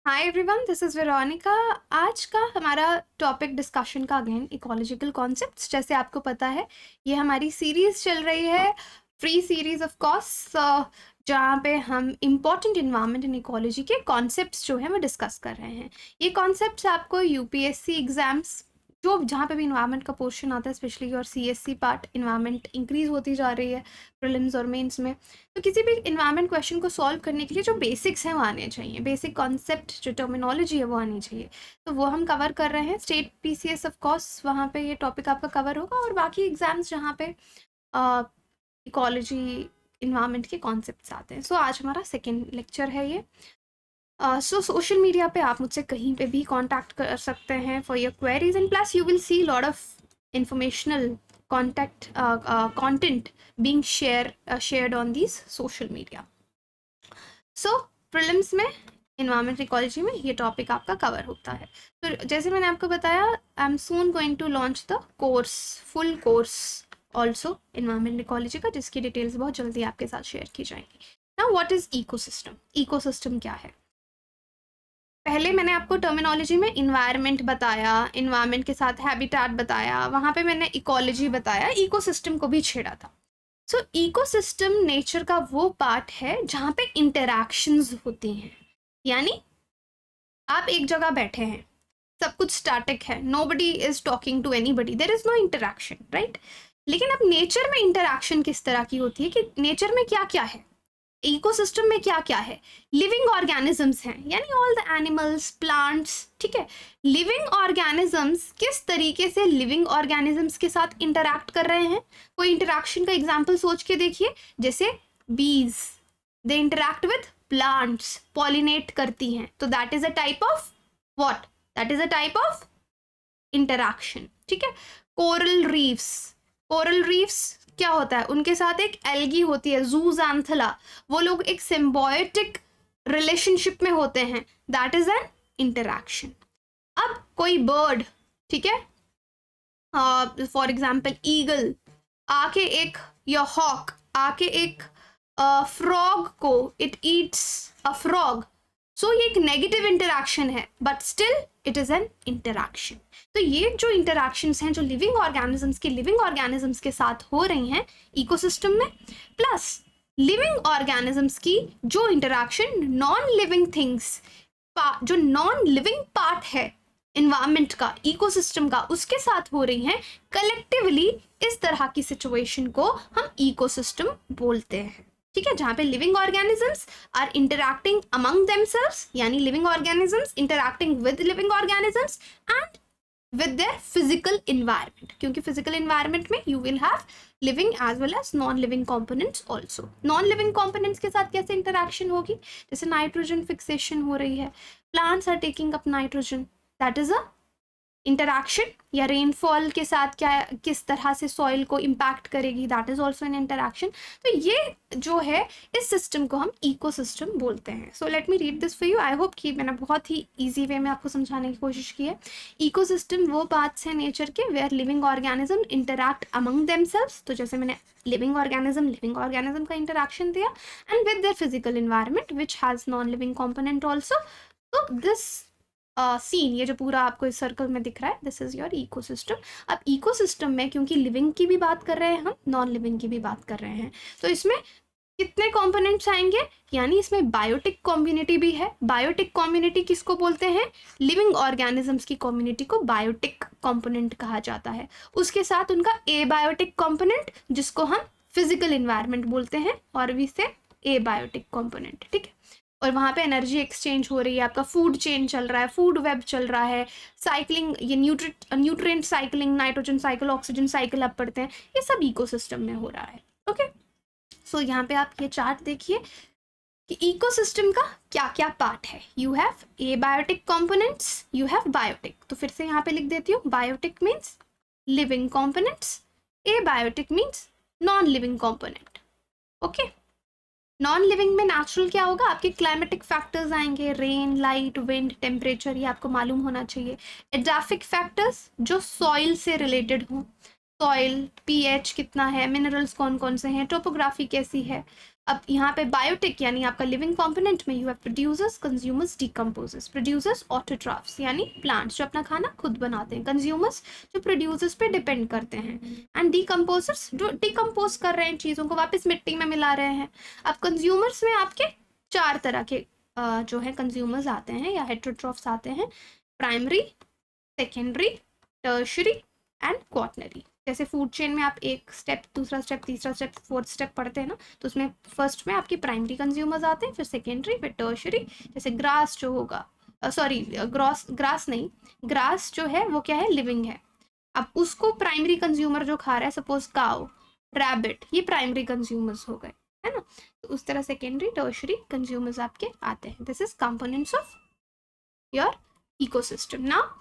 Hi everyone, this is Veronica. आज का हमारा टॉपिक डिस्कशन का अगेन इकोलॉजिकल कॉन्सेप्ट्स। जैसे आपको पता है ये हमारी सीरीज़ चल रही है, फ्री सीरीज़ ऑफ कोर्स, जहाँ पे हम इम्पॉर्टेंट इन्वायरमेंट एंड इकोलॉजी के कॉन्सेप्ट्स जो है वो डिस्कस कर रहे हैं। ये कॉन्सेप्ट्स आपको यूपीएससी एग्ज़ाम्स जो जहाँ पे भी इन्वायरमेंट का पोर्शन आता है, स्पेशली और सीएससी पार्ट, इन्वायरमेंट इंक्रीज होती जा रही है प्रीलिम्स और मेंस में, तो किसी भी इन्वायरमेंट क्वेश्चन को सॉल्व करने के लिए जो बेसिक्स हैं वो आने चाहिए, बेसिक कॉन्सेप्ट जो टर्मिनोलॉजी है वो आनी चाहिए। तो वो हम कवर कर रहे हैं। स्टेट पीसीएस ऑफ कोर्स वहाँ पे ये टॉपिक आपका कवर होगा, और बाकी एग्जाम्स जहाँ पे इकोलॉजी इन्वायरमेंट के कॉन्सेप्ट्स आते हैं। सो आज हमारा सेकेंड लेक्चर है ये। सो सोशल मीडिया पे आप मुझसे कहीं पे भी कांटेक्ट कर सकते हैं for your queries, and plus you will see lot of informational contact content being shared on these social media. So prelims में environment ecology में ये टॉपिक आपका कवर होता है। तो जैसे मैंने आपको बताया, I am soon going to launch the course, full course also environment ecology का, जिसकी डिटेल्स बहुत जल्दी आपके साथ शेयर की जाएंगी। Now what is ecosystem? Ecosystem क्या है? पहले मैंने आपको टर्मिनोलॉजी में इन्वायरमेंट बताया, इन्वायरमेंट के साथ हैबिटेट बताया, वहाँ पे मैंने इकोलॉजी बताया, इकोसिस्टम को भी छेड़ा था। सो इकोसिस्टम नेचर का वो पार्ट है जहाँ पे इंटरैक्शंस होती हैं। यानी आप एक जगह बैठे हैं, सब कुछ स्टैटिक है, nobody is talking to anybody, there is no interaction, right? लेकिन अब नेचर में इंटरैक्शन किस तरह की होती है कि नेचर में क्या क्या है, इकोसिस्टम में क्या क्या है? लिविंग ऑर्गेनिजम्स हैं, यानी ऑल द एनिमल्स, प्लांट्स, ठीक है। लिविंग ऑर्गेनिजम्स किस तरीके से लिविंग ऑर्गेनिजम्स के साथ इंटरैक्ट कर रहे हैं? कोई इंटरैक्शन का एग्जांपल सोच के देखिए। जैसे बीज, दे इंटरैक्ट विद प्लांट्स, पॉलिनेट करती हैं, तो that is a type of what? That is a type of interaction, ठीक है। कोरल रीफ्स, कोरल रीफ्स क्या होता है? उनके साथ एक एल्गी होती है, जूजैंथला, वो लोग एक सिम्बायोटिक रिलेशनशिप में होते हैं, दैट इज एन इंटरैक्शन। अब कोई बर्ड, ठीक है, फॉर एग्जाम्पल ईगल आके एक, या हॉक आके एक फ्रॉग को, इट ईट्स अ फ्रॉग, सो ये एक नेगेटिव इंटरैक्शन है, but still it is an interaction. तो ये जो इंटरैक्शंस हैं जो लिविंग ऑर्गेनिजम्स के साथ हो रही हैं इकोसिस्टम में, प्लस लिविंग ऑर्गेनिजम्स की जो इंटरैक्शन नॉन लिविंग थिंग्स, जो नॉन लिविंग पार्ट है इन्वायरमेंट का, इकोसिस्टम का, उसके साथ हो रही हैं कलेक्टिवली, इस तरह की सिचुएशन को हम इकोसिस्टम बोलते हैं, ठीक है। जहाँ पे living organisms are interacting among themselves, यानी living organisms interacting with living organisms and with their physical environment, क्योंकि physical environment में you will have living as well as non-living components also. non-living components के साथ कैसे interaction होगी? जैसे nitrogen fixation हो रही है, plants are taking up nitrogen, that is a interaction, या रेनफॉल के साथ क्या, किस तरह से सॉइल को इम्पैक्ट करेगी, that is also an interaction. तो ये जो है इस सिस्टम को हम इकोसिस्टम बोलते हैं। So let me read this for you. I hope कि मैंने बहुत ही ईजी वे में आपको समझाने की कोशिश की है। इकोसिस्टम वो पार्ट्स हैं नेचर के where living organism interact among themselves, तो जैसे मैंने लिविंग ऑर्गेनिज्म का इंटरैक्शन दिया, and with their physical environment which has non living component also. तो दिस सीन, ये जो पूरा आपको इस सर्कल में दिख रहा है, दिस इज योर इकोसिस्टम। अब इकोसिस्टम में क्योंकि लिविंग की भी बात कर रहे हैं हम, नॉन लिविंग की भी बात कर रहे हैं, तो इसमें कितने कंपोनेंट्स आएंगे? यानी इसमें बायोटिक कम्युनिटी भी है। बायोटिक कम्युनिटी किसको बोलते हैं? लिविंग ऑर्गेनिजम्स की कम्युनिटी को बायोटिक कंपोनेंट कहा जाता है। उसके साथ उनका एबायोटिक कंपोनेंट, जिसको हम फिजिकल इन्वायरमेंट बोलते हैं, और भी से एबायोटिक कंपोनेंट, ठीक है। और वहाँ पे एनर्जी एक्सचेंज हो रही है, आपका फूड चेन चल रहा है, फूड वेब चल रहा है, साइकिलिंग, ये nutrient cycling, nitrogen cycle, oxygen cycle आप पढ़ते हैं, ये सब इकोसिस्टम में हो रहा है, ओके। सो यहाँ पे आप ये चार्ट देखिए कि इकोसिस्टम का क्या क्या पार्ट है। You have abiotic components, you have biotic. तो फिर से यहाँ पे लिख देती हूँ, biotic means living components, abiotic means non living component, okay. Non living में नेचुरल क्या होगा? आपके क्लाइमेटिक फैक्टर्स आएंगे, रेन, लाइट, विंड, टेम्परेचर, ये आपको मालूम होना चाहिए। एडाफिक फैक्टर्स जो सॉइल से रिलेटेड हों, सॉइल पीएच कितना है, मिनरल्स कौन कौन से हैं, टोपोग्राफी कैसी है, अब यहाँ पे बायोटिक यानी आपका लिविंग कंपोनेंट में you have producers, consumers, decomposers. Producers autotrophs यानी प्लांट्स जो अपना खाना खुद बनाते हैं, कंज्यूमर्स जो प्रोड्यूसर्स पे डिपेंड करते हैं, एंड डिकम्पोजर्स जो डिकम्पोज कर रहे हैं चीज़ों को, वापस मिट्टी में मिला रहे हैं। अब कंज्यूमर्स में आपके 4 तरह के जो है कंज्यूमर्स आते हैं या हेटेरोट्रॉफ्स आते हैं, primary, secondary, tertiary and quaternary. जैसे फूड चेन में आप एक स्टेप, दूसरा स्टेप, तीसरा स्टेप, फोर्थ स्टेप पढ़ते हैं ना, तो उसमें फर्स्ट में आपके प्राइमरी कंज्यूमर्स आते हैं, फिर सेकेंडरी, फिर टर्शरी। जैसे ग्रास जो होगा, सॉरी ग्रास नहीं, ग्रास जो है वो क्या है, लिविंग है। अब उसको प्राइमरी कंज्यूमर जो खा रहा है, सपोज काउ, रैबिट, ये प्राइमरी कंज्यूमर्स हो गए, है ना। तो उस तरह सेकेंडरी, टर्शरी कंज्यूमर्स आपके आते हैं। This is components of your ecosystem. Now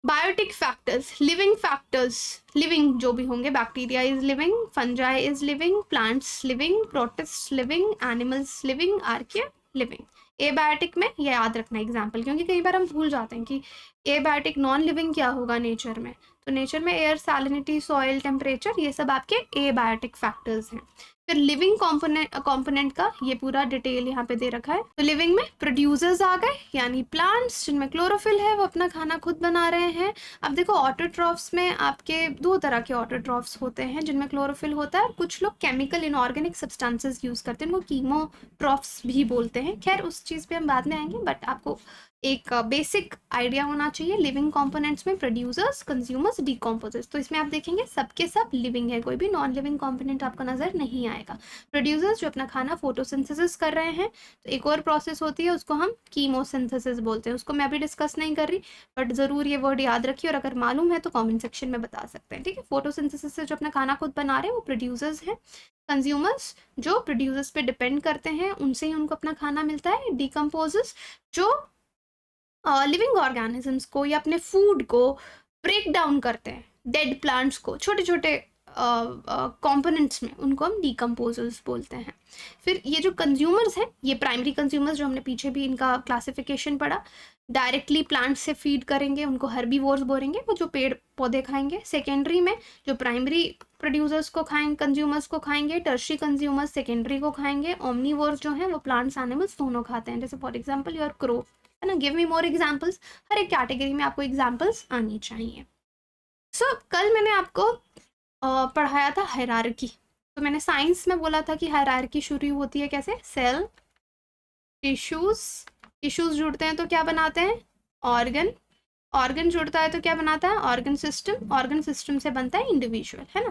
biotic factors, living factors, living जो भी होंगे, bacteria is living, fungi is living, plants living, protist living, animals living, archaea living. Abiotic में ये याद रखना एग्जाम्पल, क्योंकि कई बार हम भूल जाते हैं कि एबायोटिक नॉन लिविंग क्या होगा नेचर में। तो नेचर में एयर, सैलिनिटी, सॉइल, टेम्परेचर, ये सब आपके एबायोटिक फैक्टर्स हैं। फिर लिविंग कंपोनेंट का ये पूरा डिटेल यहाँ पे दे रखा है। तो लिविंग में प्रोड्यूसर्स आ गए, यानी प्लांट्स जिनमें क्लोरोफिल है, वो अपना खाना खुद बना रहे हैं। अब देखो ऑटोट्रॉफ्स में आपके 2 तरह के ऑटोट्रॉफ्स होते हैं जिनमें क्लोरोफिल होता है। कुछ लोग केमिकल इनऑर्गेनिक सब्सटेंसेस यूज करते हैं, उनको कीमोट्रॉफ्स भी बोलते हैं। खैर उस चीज़ पे हम बाद में आएंगे, बट आपको एक बेसिक आइडिया होना चाहिए। लिविंग कंपोनेंट्स में प्रोड्यूसर्स, कंज्यूमर्स, डिकम्पोजर्स। तो इसमें आप देखेंगे सबके सब लिविंग है, कोई भी नॉन लिविंग कंपोनेंट आपको नजर नहीं आएगा। प्रोड्यूसर्स जो अपना खाना फोटोसिंथेसिस कर रहे हैं, तो एक और प्रोसेस होती है, उसको हम कीमोसिंथेसिस बोलते हैं। उसको मैं अभी डिस्कस नहीं कर रही, बट ज़रूर ये वर्ड याद रखिए, और अगर मालूम है तो कॉमेंट सेक्शन में बता सकते हैं, ठीक है। फोटोसिंथेसिस से जो अपना खाना खुद बना रहे हैं वो प्रोड्यूसर्स हैं। कंज्यूमर्स जो प्रोड्यूसर्स पे डिपेंड करते हैं, उनसे ही उनको अपना खाना मिलता है। डिकम्पोजर्स जो लिविंग ऑर्गेनिजम्स को या अपने फूड को ब्रेक डाउन करते हैं, डेड प्लांट्स को छोटे छोटे कंपोनेंट्स में, उनको हम डिकम्पोजर्स बोलते हैं। फिर ये जो कंज्यूमर्स हैं, ये प्राइमरी कंज्यूमर्स जो हमने पीछे भी इनका क्लासिफिकेशन पढ़ा, डायरेक्टली प्लांट्स से फीड करेंगे, उनको हर्बीवोर्स बोलेंगे, वो जो पेड़ पौधे खाएंगे। सेकेंडरी में जो प्राइमरी प्रोड्यूसर्स को खाएंगे, कंज्यूमर्स को खाएंगे। टर्शरी कंज्यूमर्स सेकेंडरी को खाएंगे। ओमनीवोर्स जो हैं वो प्लांट्स, एनिमल्स दोनों खाते हैं, जैसे फॉर एग्जाम्पल योर क्रो, है ना। Give me more examples. हर एक कैटेगरी में आपको एग्जाम्पल्स आनी चाहिए। सो कल मैंने आपको पढ़ाया था हायरार्की। तो मैंने साइंस में बोला था कि हायरार्की शुरू होती है कैसे, सेल, टिश्यूज जुड़ते हैं तो क्या बनाते हैं, ऑर्गन जुड़ता है तो क्या बनाता है, ऑर्गन सिस्टम से बनता है इंडिविजुअल, है ना।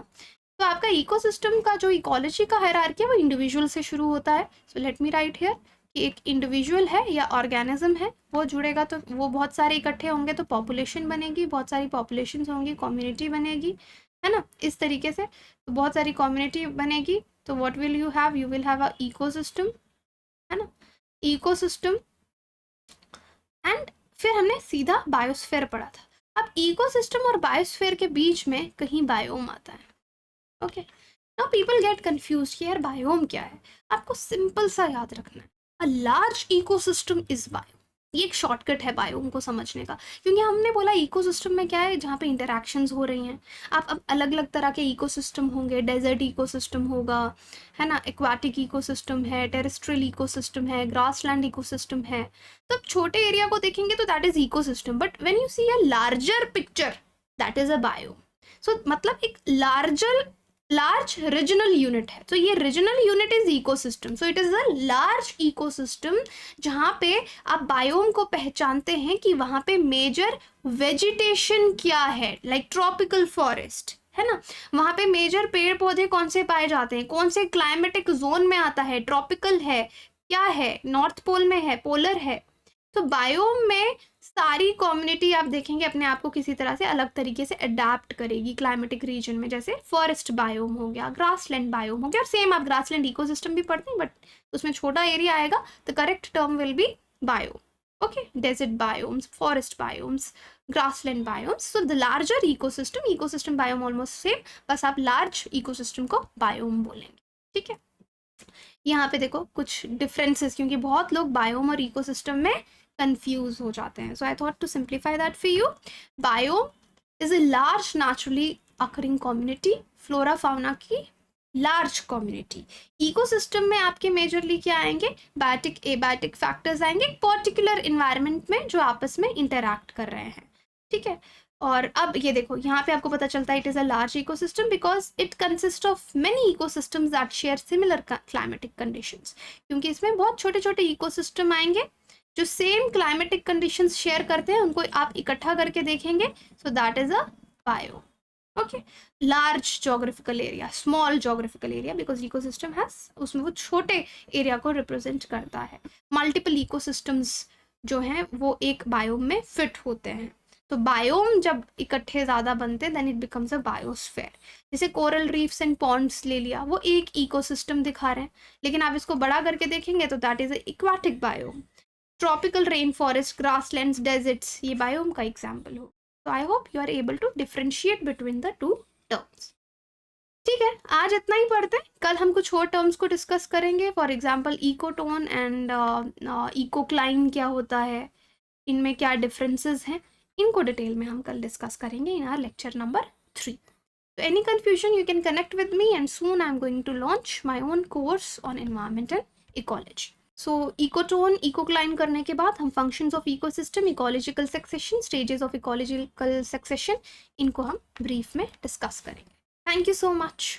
तो आपका इकोसिस्टम का जो इकोलॉजी का हायरार्की है वो इंडिविजुअल से शुरू होता है। So let me right here कि एक इंडिविजुअल है या ऑर्गेनिज्म है, वो जुड़ेगा तो वो बहुत सारे इकट्ठे होंगे तो पॉपुलेशन बनेगी, बहुत सारी पॉपुलेशन होंगी, कम्युनिटी बनेगी, है ना। इस तरीके से तो बहुत सारी कम्युनिटी बनेगी, तो what will you will have a ecosystem, है ना, इकोसिस्टम। एंड फिर हमने सीधा बायोस्फीयर पढ़ा था। अब इकोसिस्टम और बायोस्फीयर के बीच में कहीं बायोम आता है। Okay, now people get confuse कि यार बायोम क्या है। आपको सिंपल सा याद रखना है, अ लार्ज इकोसिस्टम इज बायोम। ये एक शॉर्टकट है बायोम को समझने का, क्योंकि हमने बोला इकोसिस्टम में क्या है, जहाँ पे इंटरैक्शंस हो रही हैं। आप अब अलग अलग तरह के इकोसिस्टम होंगे, डेजर्ट इकोसिस्टम होगा, है ना, एक्वाटिक इकोसिस्टम है, टेरेस्ट्रियल इकोसिस्टम है, ग्रासलैंड इकोसिस्टम है। तो अब छोटे एरिया को देखेंगे तो that is ecosystem, but when you see a larger picture that is a biome. So मतलब एक लार्ज रीजनल यूनिट है, तो ये regional unit is ecosystem. So it is a large ecosystem जहाँ पे आप बायोम को पहचानते हैं कि वहाँ पे मेजर वेजिटेशन क्या है, लाइक ट्रॉपिकल फॉरेस्ट, है ना। वहाँ पे मेजर पेड़ पौधे कौन से पाए जाते हैं, कौन से क्लाइमेटिक जोन में आता है, ट्रॉपिकल है, क्या है, नॉर्थ पोल में है, पोलर है। तो बायोम में सारी कम्युनिटी आप देखेंगे अपने आप को किसी तरह से अलग तरीके से अडेप्ट करेगी क्लाइमेटिक रीजन में। जैसे फॉरेस्ट बायोम हो गया, ग्रासलैंड बायोम हो गया, और सेम आप ग्रासलैंड इकोसिस्टम भी पढ़ते हैं, बट उसमें छोटा एरिया आएगा, the correct term will be biome. Okay, desert biomes, forest biomes, grassland biomes. So the larger ecosystem biome almost same, बस आप लार्ज इकोसिस्टम को बायोम बोलेंगे, ठीक है। यहाँ पे देखो कुछ डिफरेंसेस, क्योंकि बहुत लोग बायोम और इकोसिस्टम में कंफ्यूज हो जाते हैं। So I thought to simplify that for you. Biome is a large naturally occurring community, flora fauna की लार्ज कम्युनिटी। इकोसिस्टम में आपके मेजरली क्या आएंगे, बायोटिक एबायोटिक फैक्टर्स आएंगे पर्टिकुलर इन्वायरमेंट में जो आपस में इंटरैक्ट कर रहे हैं, ठीक है। और अब ये देखो यहाँ पे आपको पता चलता है it is a large ecosystem because it consist of many ecosystems that share similar climatic conditions, क्योंकि इसमें बहुत छोटे छोटे इकोसिस्टम आएंगे जो सेम क्लाइमेटिक कंडीशंस शेयर करते हैं, उनको आप इकट्ठा करके देखेंगे, so that is a bio. Okay, large geographical area, small geographical area because ecosystem has, उसमें वो छोटे एरिया को रिप्रेजेंट करता है। मल्टीपल इकोसिस्टम्स जो हैं वो एक बायोम में फिट होते हैं, तो बायोम जब इकट्ठे ज़्यादा बनते हैं then it becomes a biosphere. जैसे कोरल रीफ्स एंड पॉन्ड्स ले लिया, वो एक इकोसिस्टम दिखा रहे हैं, लेकिन आप इसको बड़ा करके देखेंगे तो that is a aquatic biome. Tropical rain forest, grasslands, deserts, ये बायोम का एग्जाम्पल हो। तो I hope you are able to differentiate between the two terms. ठीक है, आज इतना ही पढ़ते हैं, कल हम कुछ और टर्म्स को डिस्कस करेंगे, फॉर एग्जाम्पल इकोटोन एंड इकोक्लाइन क्या होता है, इनमें क्या डिफरेंसेस हैं, इनको डिटेल में हम कल डिस्कस करेंगे in our lecture number 3. So any confusion you can connect with me, and soon I'm going to launch my own course on environment and ecology. So ecotone, ecocline करने के बाद हम functions of ecosystem, ecological succession, stages of ecological succession, इनको हम brief में discuss करेंगे. Thank you so much.